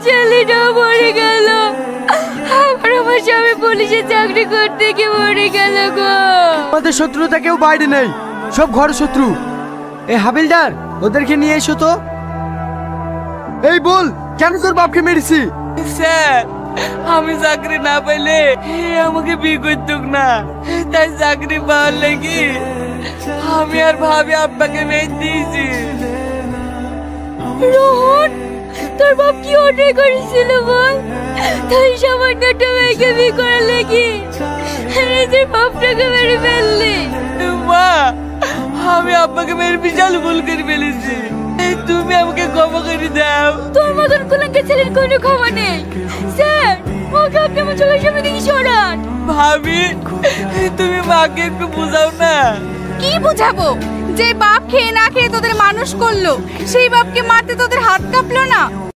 ছেলেটা মরে গেল। আমার স্বামী পুলিশে চাকরি করতে গিয়ে মরে গেল গো। আমাদের শত্রুতা কেউ বাইরে নেই, সব ঘর শত্রু। এই হাবিলদার, ওদেরকে নিয়ে এসো তো। এই বল, কেন তোর বাপকে মেরেছি? স্যার, আমি চাকরি না পেলে আমাকে বিয়ে করতুক না, তাই চাকরি পাওয়ার লেগে আমি আর ভাবি আব্বাকে মেরে দিয়েছি। রোহন, তোর বাপ কি অন্যায় করেছিল বল? তাই সামান্য একটা মেয়েকে বিয়ে করার লেগে নিজের বাপটাকে মেরে ফেললি। মা, আমি আব্বাকে মেরে বিশাল ভুল করে ফেলেছি, তুমি আমাকে ক্ষমা করে দাও। তোর মতন কুলাঙ্গার ছেলের কোনো ক্ষমা নেই। স্যার, ওকে আপনি আমার চোখের সামনে থেকে সরান। ভাবি, তুমি মাকে একটু বোঝাও না। কি বুঝাবো? যে বাপ খেয়ে না খেয়ে তোদের মানুষ করলো, সেই বাপকে মারতে তোদের হাত কাঁপলো না?